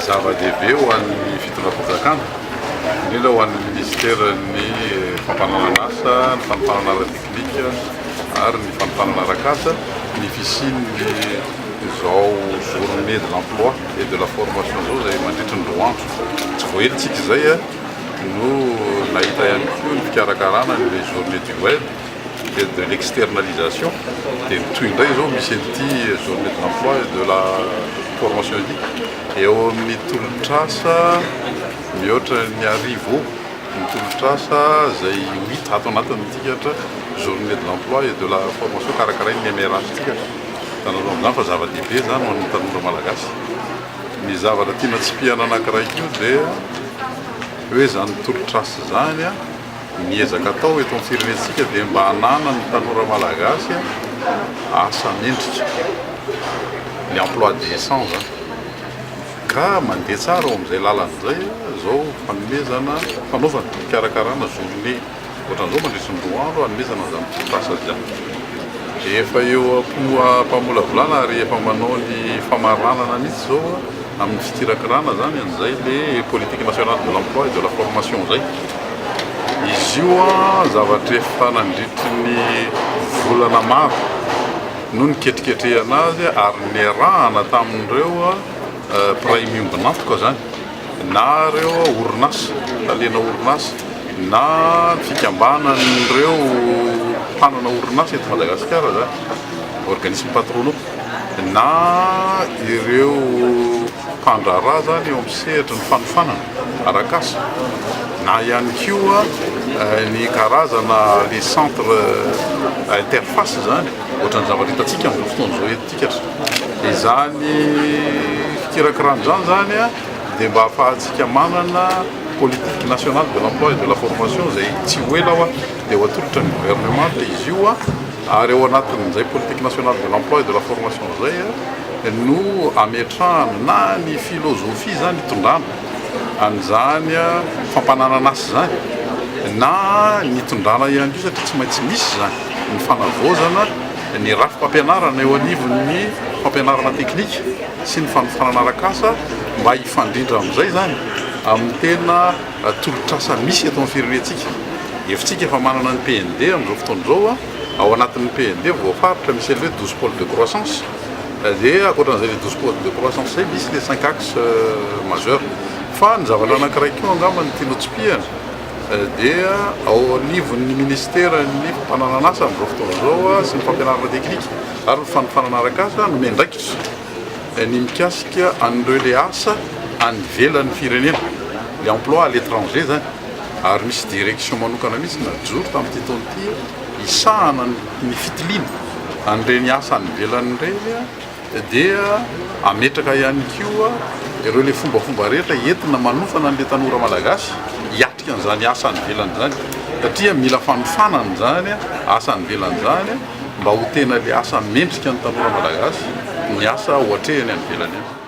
zava-dehibe ho an'ny fitondram-panjakana indrindra ho an'ny ministerany fampananan'asa, ny fampanana ara-teknika ary ny fampanana arakasa ny fisiany izao journée de l'emploi et de la formation zao zay mandritra ny roa andro. Tsy voahelitsika izay no nahita ihany koa ny fikarakarana ny journée du web et de l'externalisation dia toy indray zao misy an'ity journée de l'emploi et de la formation ity eo amin'ny tolotrasa mihoatra ny arivo ny tolotrasa zay hita ato anatin'ity journée de l'emploi et de la formation karakarainy ny MRH-tika tanao am'izany fa zava-dehibe zany ho an'ny tanora malagasy. Ny zavatra tiana tsipihana anankiray io dia hoe zany tolotrasa zany miezaka atao eto amin'ny firenentsika dia mba hanana ny tanora malagasy asa mendrika ny emploi décent zany ka mandeha tsara ao amin'izay lalan'izay zao fanomezana fanaovana fikarakarana journée ohatran'izao mandritry ny roa andro hanomezana zany tolotrasa zany. Efa eo mpamola-volana ary efa manao ny famaranana mihitsy zao amin'ny fitirakirana zany an'izay le politique nationale de l'emploi et de la formation zay. Izy io zavatra efa nandritry ny volana maro no niketriketrehana azy ary niarahana tamin'ireo mpiray miombina antoka zany na reo orinasa talena orinasa na fikambanan'ireo mpanana orinasa eto Madagasikara zany organisme patronaux na ireo mpandraharaha zany eo amin'ny sehatra ny fanofanana arakasa na ihany koa ny karazana les centres interface zany ohatran'ny zavatra hitantsika amin'izao fotoana zao etika izany fikirakirana zany dia mba ahafahantsika manana politique nationale de l'emploi et de la formation zay tsy ho ela dia ho atolotra ny gouvernement dia izy io ary ao anatin'izay politique nationale de l'emploi et de la formation zay no ametrahana na ny philosophie zany hitondrana an'izany fampananan'asa zany na nitondrana ihany io satria tsy maintsy misy zany ny fanavaozana ny rafi-pampianarana eo anivon'ny fampianarana teknika sy ny fanofanana arakasa mba hifandrindra amin'izay zany amin'ny tena tolotrasa misy eto amin'ny firenentsika. Efitsika efa manana ny PND amin'izao fotoana izao ao anatin'ny PND voafaritra misy hoe 12 pôles de croissance dia akoatran'izay le 12 pôles de croissance zay misy le 5 axes majeurs fa ny zavatra anankiray koa angamba ny tiana tsipihana dia ao anivon'ny ministera ny fampananan'asa amin'izao fotoana izao sy ny fampianarana teknika ary ny fanofanana arakasa no mendraikitra ny mikasika an'ireo le asa any ivelan'ny firenena le emploi à l'étranger zany ary misy direction manokana mihitsy najoro tamin'ity taona ity isahana ny fitiliana an'ireny asa any ivelan'ireny dia ametraka ihany koa ireo le fombafomba rehetra entina manofana an'le tanora malagasy hiatrika an'izany asa any ivelany zany satria mila fanofanana zany asa any ivelany zany mba ho tena le asa mendrika ny tanora malagasy ny asa ho atrehany any ivelany any.